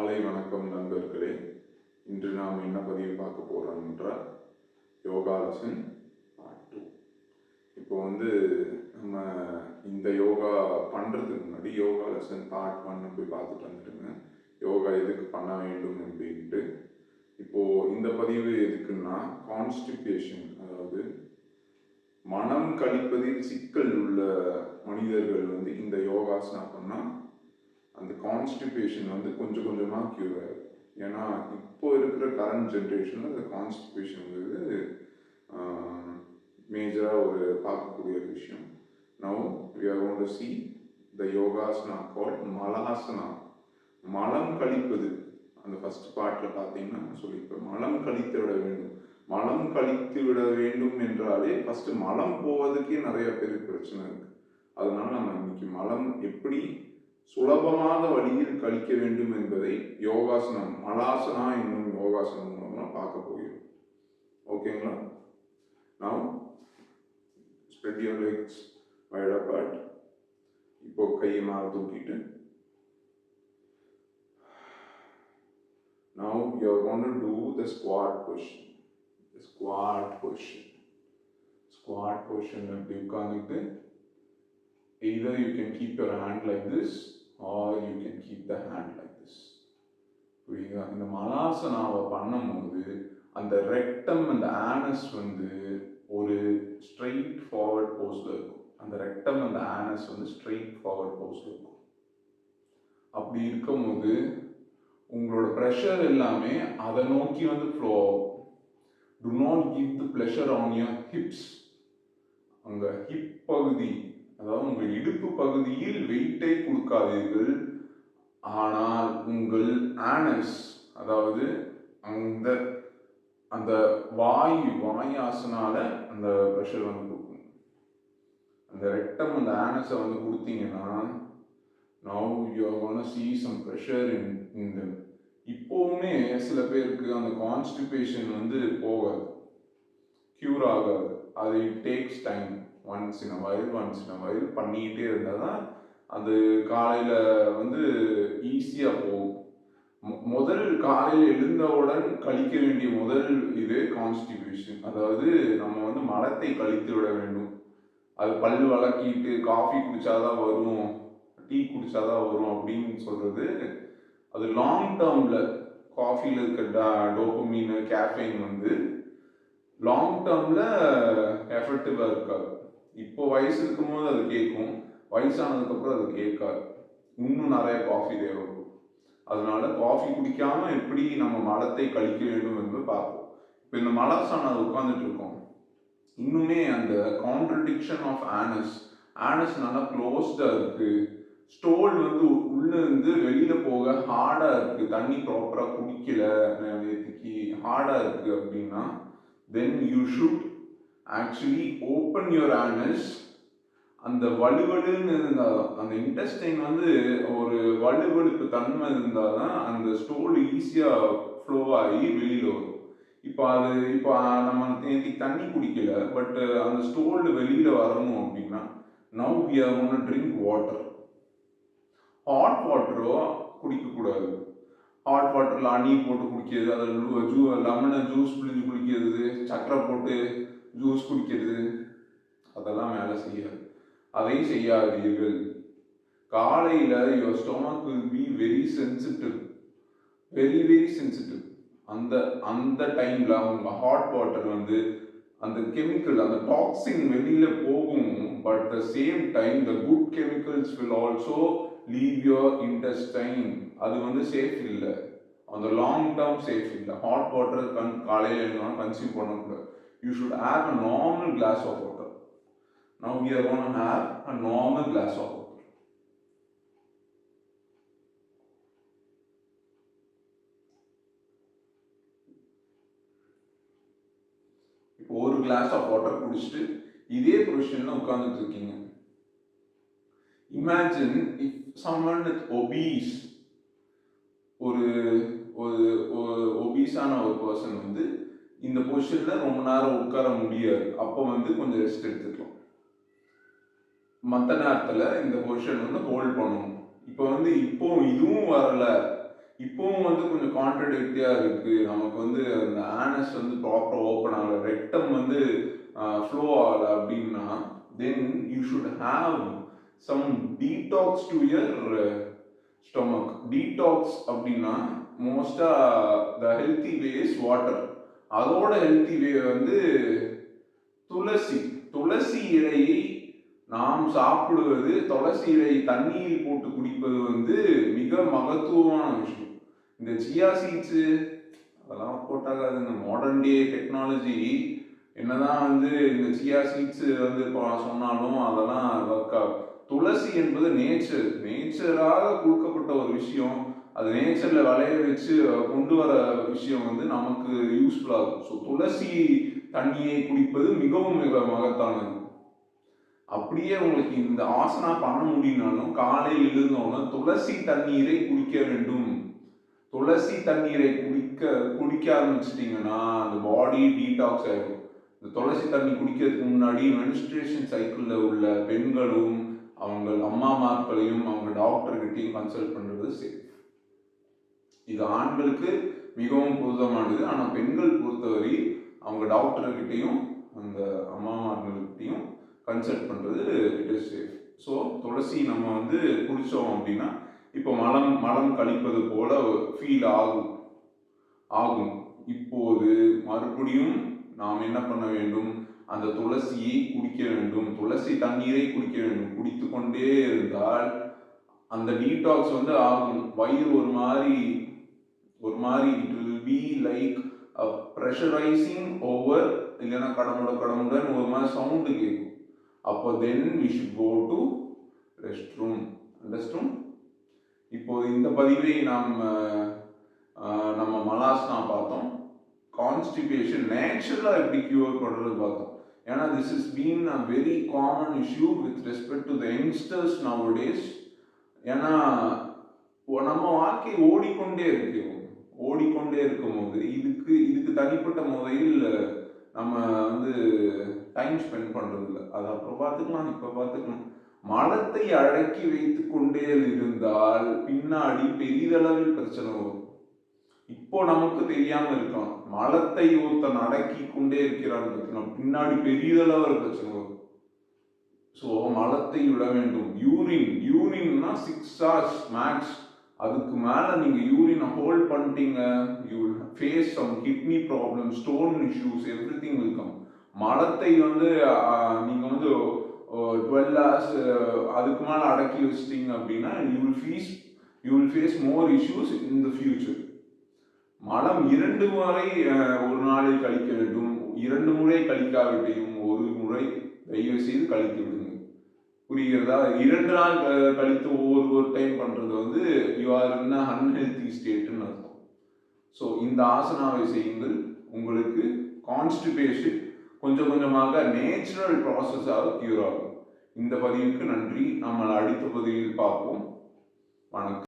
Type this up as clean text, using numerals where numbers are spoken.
காலை வணக்கம் நண்பர்களே. இன்று நாம் என்ன பதிவு பார்க்க போகிறோம் என்றால் யோகா லெசன் பார்ட் 2. இப்போ நம்ம இந்த யோகா பண்ணுறதுக்கு முன்னாடி யோகா லெசன் பார்ட் 1 போய் பார்த்துட்டு வந்துடுங்க. யோகா எதுக்கு பண்ண வேண்டும் அப்படின்ட்டு. இப்போது இந்த பதிவு எதுக்குன்னா கான்ஸ்டிபேஷன், அதாவது மனம் கழிப்பதில் சிக்கல் உள்ள மனிதர்கள் இந்த யோகாசனா பண்ணால் அந்த கான்ஸ்டிபேஷன் கொஞ்சம் கொஞ்சமாக க்யூர் ஆகும். ஏன்னா இப்போ இருக்கிற கரண்ட் ஜென்ரேஷனில் அந்த கான்ஸ்டிபேஷனுங்கிறது மேஜராக ஒரு பார்க்கக்கூடிய விஷயம். Now we are going to see the yogasana called மலாசனா. மலம் கழிப்பது அந்த ஃபர்ஸ்ட் பார்ட்டில் பார்த்தீங்கன்னா சொல்லியிருப்பேன், மலம் கழித்து விட வேண்டும். மலம் கழித்து விட வேண்டும் என்றாலே ஃபர்ஸ்ட் மலம் போவதுக்கே நிறைய பேருக்கு பிரச்சனை இருக்கு. அதனால நம்ம இன்னைக்கு மலம் எப்படி சுலபமாக வழியில் கழிக்க வேண்டும் என்பதை யோகாசனம், மலாசனா என்னும் யோகாசனம் மூலமாக பார்க்க போகிறோம். ஓகேங்களா? Now spread your legs wide apart. இப்போ கையை மேலே தூக்கிட்டு now you are going to do the squat position. The squat position. Squat position அப்படி உட்கார்ந்துட்டு either you can keep your hand like this or you can keep the hand like this. புரியுதா? இந்த மலாசனாவை பண்ணும்போது அந்த ரெக்டம் அந்த anus ஒரு straight forward போஸ்ல இருக்கும். அந்த ரெக்டம் அந்த ஆனஸ் ஸ்ட்ரெயிட் ஃபார்வர்ட் போஸ்ல இருக்கும். அப்படி இருக்கும்போது உங்களோட ப்ரெஷர் எல்லாமே அதை நோக்கி ஃப்ளோ ஆகும். To not give the pressure on your hips. அங்க ஹிப் பகுதி, அதாவது உங்கள் இடுப்பு பகுதியில் வெயிட்டை கொடுக்காதீர்கள். ஆனால் உங்கள் ஆனஸ், அதாவது அந்த அந்த வாயாசனால அந்த ப்ரெஷர் கொடுக்கும். அந்த ரெக்டம் அந்த ஆனஸை கொடுத்தீங்கன்னா now you are going to see some pressure in them. இப்போவுமே சில பேருக்கு அந்த கான்ஸ்டிபேஷன் போகாது, க்யூர் ஆகாது. அது takes time. Once in a while பண்ணிக்கிட்டே இருந்தால் தான் அது காலையில் ஈஸியாக போகும். முதல் காலையில் எழுந்தவுடன் கழிக்க வேண்டிய முதல் இது கான்ஸ்டிபேஷன். அதாவது நம்ம மலத்தை கழித்து விட வேண்டும். அது பல் வளக்கிட்டு காஃபி குடித்தாதான் வரும், டீ குடித்தாதான் வரும் அப்படின்னு சொல்கிறது அது லாங் டேர்மில். காஃபியில் இருக்க டோபமீன், கேஃபைன் லாங் டேர்மில் எஃபெக்டிவாக இருக்காது. இப்போ வயசு இருக்கும்போது அது கேட்கும், வயசானதுக்கப்புறம் அது கேட்காது. இன்னும் நிறைய காஃபி தேவைப்படும். அதனால காஃபி குடிக்காம எப்படி நம்ம மலத்தை கழிக்க வேண்டும் என்று பார்ப்போம். இப்போ இந்த மலாசனா உட்கார்ந்துட்டு இருக்கோம். இன்னுமே அந்த கான்ட்ரடிக்ஷன் ஆஃப் ஆனஸ் நல்லா க்ளோஸ்டா இருக்கு. ஸ்டோல் உள்ள இருந்து வெளியில போக ஹார்டா இருக்கு. தண்ணி ப்ராப்பரா குடிக்கல, நேற்றுக்கு ஹார்டா இருக்கு அப்படின்னா then you should actually open your anus. அந்த வலுவலுன்னு இருந்தால்தான், அந்த இன்டெஸ்டைன் ஒரு வலுவலுப்பு தன்மை இருந்தால்தான் அந்த ஸ்டோல் ஈஸியாக ஃப்ளோ ஆகி வெளியில் வரும். இப்போ நம்ம நேற்றுக்கு தண்ணி குடிக்கல, பட் அந்த ஸ்டோல் வெளியில் வரணும் அப்படின்னா now we are going to drink water. Hot வாட்டரோ குடிக்கக்கூடாது. ஹாட் வாட்டரில் ஹனி போட்டு குடிக்கிறது, அதில் லெமனை ஜூஸ் பிழிஞ்சு குடிக்கிறது, சக்கரை போட்டு ஜூஸ் குடிக்கிறது, அதெல்லாம் வேலை செய்யாது. அதை செய்யாதீர்கள். காலையில் your stomach will be very sensitive, very very sensitive. அந்த டைமில் அவங்க ஹாட் வாட்டர் அந்த கெமிக்கல், அந்த டாக்ஸின் வெளியில் போகும். But the same time the good chemicals will also leave your intestine. அது சேஃப் இல்லை, அந்த லாங் டேர்ம் சேஃப் இல்லை. ஹாட் வாட்டர் காலையில் எழுந்தோன்னா கன்சியூம் பண்ணக்கூடாது. You should have a normal glass of water. Now we are going to have a normal glass of water. இப்போ ஒரு class of water குடிச்சிட்டு இதே பொசிஷன்ல உட்கார்ந்துட்டு இருக்கீங்க. Imagine if someone with obese, ஒரு ஒபீஸான ஒரு பர்சன் இந்த பொசிஷன்ல ரொம்ப நேரம் உட்கார முடியாது. அப்போ கொஞ்சம் ரெஸ்ட் எடுத்துக்கலாம். மற்ற நேரத்தில் இந்த பொசிஷன் ஹோல்ட் பண்ணணும். இப்போ இப்போ இதுவும் வரல, இப்பவும் வந்து கொஞ்சம் கான்ட்ரடிக்டியா இருக்கு. நமக்கு வந்து அந்த ஆனஸ் வந்து ப்ராப்பரா ஓப்பன் ஆகல, ரெக்டம் வந்து ஃப்ளோ ஆகல அப்படின்னா, then you should have some detox to your stomach. Detox அப்படின்னா மோஸ்டா the healthy way is water. அதோட ஹெல்த்தி வே வந்து துளசி. துளசி இலையை நாம் சாப்பிடுவது, துளசி இலை தண்ணீரில் போட்டு குடிப்பது வந்து மிக மகத்துவமான விஷயம். இந்த சியா சீட்ஸு அதெல்லாம் ஒர்க் அவுட் ஆகாதுங்க. மாடர்ன் டே டெக்னாலஜி என்னதான் வந்து இந்த சியா சீட்ஸ் வந்து சொன்னாலும் அதெல்லாம் ஒர்க் ஆகும். துளசி என்பது நேச்சராக கொடுக்கப்பட்ட ஒரு விஷயம். அது நேச்சர்ல விளைய வச்சு கொண்டு வர விஷயம் வந்து நமக்கு யூஸ்ஃபுல் ஆகும். ஸோ துளசி தண்ணியை குடிப்பது மிகவும் மிக மகத்தானது. அப்படியே உங்களுக்கு இந்த ஆசனா பண்ண முடியினாலும் காலையில் எழுந்தோன்னா துளசி தண்ணீரை குடிக்க வேண்டும். துளசி தண்ணீரை குடிக்க ஆரம்பிச்சிட்டிங்கன்னா அந்த பாடி டீடாக்ஸ் ஆகிடும். இந்த துளசி தண்ணி குடிக்கிறதுக்கு முன்னாடி மென்ஸ்ட்ரேஷன் சைக்கிளில் உள்ள பெண்களும் அவங்க அம்மாமார்களையும் அவங்க டாக்டர்கிட்டையும் கன்சல்ட் பண்ணுறது சேஃப். இது ஆண்களுக்கு மிகவும் பொருத்தமானது. ஆனால் பெண்கள் பொறுத்தவரை அவங்க டாக்டர்கிட்டையும் அந்த அம்மாமார்கள்கிட்டையும் கன்சல்ட் பண்ணுறது இட் இஸ் சேஃப். ஸோ துளசி நம்ம வந்து குடித்தோம் அப்படின்னா இப்போ மலம் கழிப்பது போல ஃபீல் ஆகும். இப்போது மறுபடியும் நாம் என்ன பண்ண வேண்டும், அந்த துளசியை குடிக்க வேண்டும், துளசி தண்ணீரை குடிக்க வேண்டும். குடித்து கொண்டே இருந்தால் அந்த டீடாக்ஸ் வந்து ஆகும். வயிறு ஒரு மாதிரி it will be like pressurising over, இல்லைன்னா கடமுடன் ஒரு மாதிரி சவுண்டு கேட்கும். அப்போ then we should go to rest room. Understand? இப்போ இந்த பதிவை நம்ம மலாஸ்னா பார்த்தோம். கான்ஸ்டிபேஷன் நேச்சுரலா எப்படி கியூர் பண்றது பார்த்தோம். ஏன்னா this is been a very common issue with respect to the youngsters nowadays. ஏன்னா நம்ம வாழ்க்கை ஓடிக்கொண்டே இருக்கும்போது இதுக்கு தனிப்பட்ட முறையில் நம்ம வந்து டைம் ஸ்பெண்ட் பண்றது இல்லை. அது அப்புறம் பார்த்துக்கலாம், இப்போ பார்த்துக்கலாம். மலத்தை அடக்கி வைத்து கொண்டே இருந்தால் பின்னாடி பெரிதளவில் பிரச்சனை வரும். இப்போ நமக்கு தெரியாம இருக்கலாம், மலத்தை ஒருத்தன் அடக்கி கொண்டே இருக்கிறான், பின்னாடி பெரிதளவில் பிரச்சனை வரும். ஸோ மலத்தை விட வேண்டும். யூரின்னா 6 hours மேக்ஸ். அதுக்கு மேல நீங்க யூரினை ஹோல்ட் பண்ணிட்டீங்க, you will face some kidney problem, stone issues, everything will come. மலத்தை வந்து நீங்க வந்து 12 hours அதுக்கு மேல அடக்கி வச்சிட்டீங்க அப்படின்னா you will face more issues in the future. மலம் 2 முறை ஒரு நாளில் கழிக்க வேண்டும். 2 முறை கழிக்காவிட்டையும் 1 முறை தயவு செய்து கழித்து விடுங்க. புரிகிறதா? 2 நாள் கழித்து ஒவ்வொரு டைம் பண்றது வந்து you are in a unhealthy ஸ்டேட்னு அர்த்தம். ஸோ இந்த ஆசனாவை செய்யுங்கள். உங்களுக்கு கான்ஸ்டிபேஷன் கொஞ்சம் கொஞ்சமாக நேச்சுரல் ப்ராசஸாக கியூர் ஆகும். இந்த பதிவுக்கு நன்றி. நம்ம அடுத்த பதிவில் பார்ப்போம். வணக்கம்.